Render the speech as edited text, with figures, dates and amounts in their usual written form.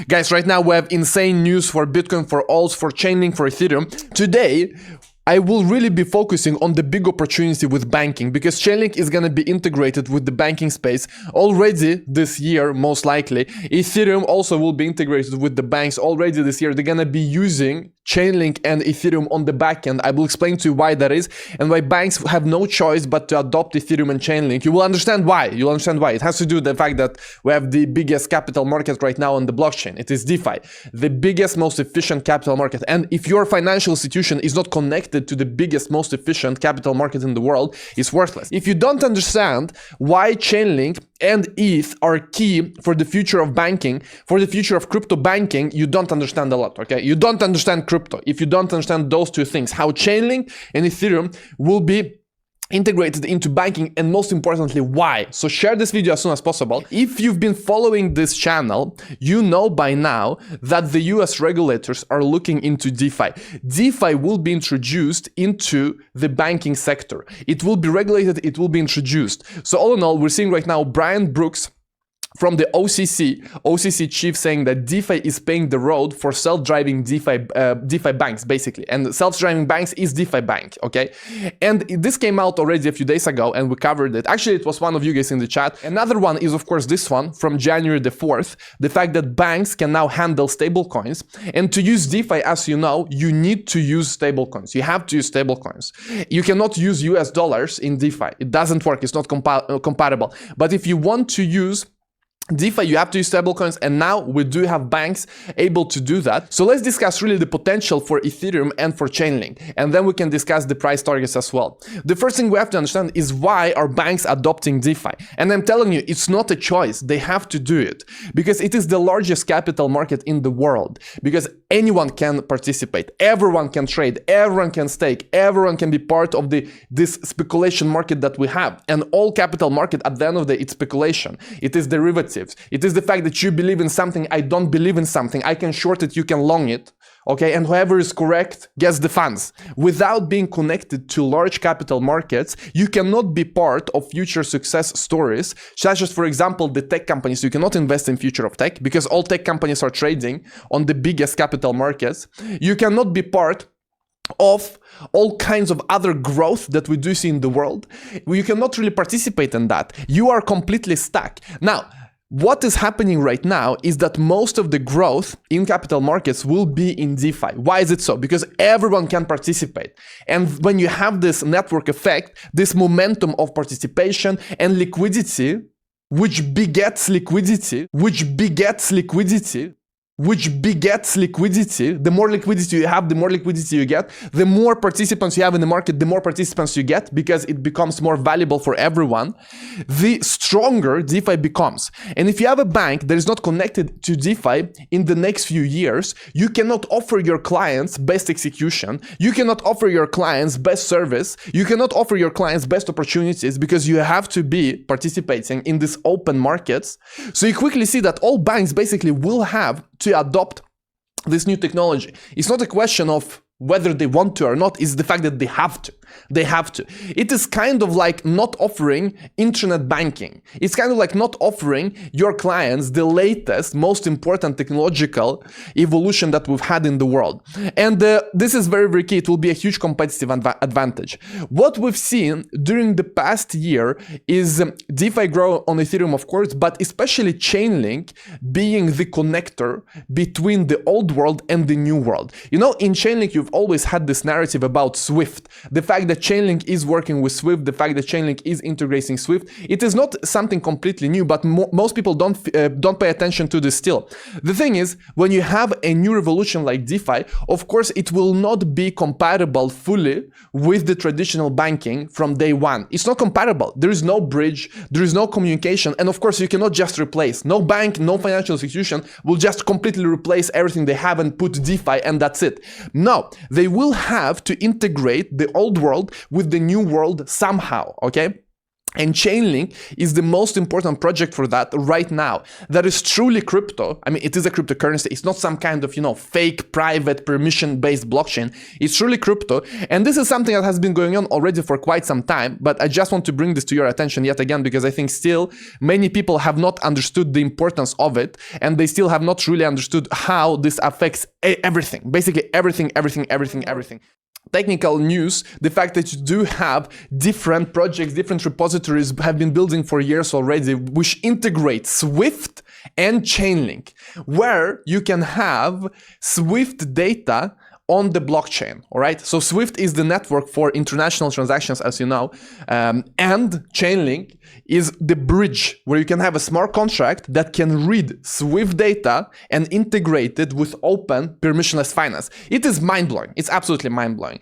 Guys, right now we have insane news for Bitcoin, for alts, for Chainlink, for Ethereum. Today, I will really be focusing on the big opportunity with banking, because Chainlink is going to be integrated with the banking space already this year, most likely. Ethereum also will be integrated with the banks already this year. They're going to be using Chainlink and Ethereum on the backend. I will explain to you why that is and why banks have no choice but to adopt Ethereum and Chainlink. You will understand why. You'll understand why. It has to do with the fact that we have the biggest capital market right now on the blockchain. It is DeFi, the biggest, most efficient capital market. And if your financial institution is not connected to the biggest, most efficient capital market in the world, it's worthless. If you don't understand why Chainlink and ETH are key for the future of banking, for the future of crypto banking, you don't understand a lot, okay? You don't understand crypto if you don't understand those two things, how Chainlink and Ethereum will be integrated into banking, and most importantly, why. So share this video as soon as possible. If you've been following this channel, you know by now that the US regulators are looking into DeFi. DeFi will be introduced into the banking sector. It will be regulated, it will be introduced. So all in all, we're seeing right now Brian Brooks from the OCC chief saying that DeFi is paving the road for self-driving DeFi banks, basically. And self-driving banks is DeFi bank, okay? And this came out already a few days ago and we covered it. Actually, it was one of you guys in the chat. Another one is, of course, this one from January the 4th, the fact that banks can now handle stablecoins. And to use DeFi, as you know, you need to use stablecoins. You have to use stablecoins. You cannot use US dollars in DeFi. It doesn't work. It's not compatible. But if you want to use DeFi, you have to use stablecoins, and now we do have banks able to do that. So let's discuss really the potential for Ethereum and for Chainlink, and then we can discuss the price targets as well. The first thing we have to understand is why are banks adopting DeFi? And I'm telling you, it's not a choice. They have to do it because it is the largest capital market in the world, because anyone can participate, everyone can trade, everyone can stake, everyone can be part of this speculation market that we have. And all capital market, at the end of the day, it's speculation. It is derivatives. It is the fact that you believe in something, I don't believe in something, I can short it, you can long it, okay? And whoever is correct gets the funds. Without being connected to large capital markets, you cannot be part of future success stories, such as, for example, the tech companies. You cannot invest in future of tech because all tech companies are trading on the biggest capital markets. You cannot be part of all kinds of other growth that we do see in the world. You cannot really participate in that. You are completely stuck. Now, what is happening right now is that most of the growth in capital markets will be in DeFi. Why is it so? Because everyone can participate. And when you have this network effect, this momentum of participation and liquidity, which begets liquidity, the more liquidity you have, the more liquidity you get, the more participants you have in the market, the more participants you get, because it becomes more valuable for everyone, the stronger DeFi becomes. And if you have a bank that is not connected to DeFi in the next few years, you cannot offer your clients best execution, you cannot offer your clients best service, you cannot offer your clients best opportunities, because you have to be participating in these open markets. So you quickly see that all banks basically will have to adopt this new technology. It's not a question of whether they want to or not, is the fact that they have to. They have to. It is kind of like not offering internet banking. It's kind of like not offering your clients the latest, most important technological evolution that we've had in the world. And this is very, very key. It will be a huge competitive advantage. What we've seen during the past year is DeFi grow on Ethereum, of course, but especially Chainlink being the connector between the old world and the new world. You know, in Chainlink, you've always had this narrative about Swift. The fact that Chainlink is working with Swift, the fact that Chainlink is integrating Swift, it is not something completely new, but most people don't pay attention to this still. The thing is, when you have a new revolution like DeFi, of course, it will not be compatible fully with the traditional banking from day one. It's not compatible. There is no bridge, there is no communication, and of course, you cannot just replace. No bank, no financial institution will just completely replace everything they have and put DeFi and that's it. No, they will have to integrate the old world with the new world somehow, okay? And Chainlink is the most important project for that right now. That is truly crypto. I mean, it is a cryptocurrency. It's not some kind of, fake, private, permission-based blockchain. It's truly crypto. And this is something that has been going on already for quite some time. But I just want to bring this to your attention yet again, because I think still many people have not understood the importance of it. And they still have not really understood how this affects everything. Basically everything. Technical news, the fact that you do have different projects, different repositories have been building for years already, which integrate Swift and Chainlink, where you can have Swift data on the blockchain, all right? So Swift is the network for international transactions, as you know, and Chainlink is the bridge where you can have a smart contract that can read Swift data and integrate it with open permissionless finance. It is mind-blowing. It's absolutely mind-blowing.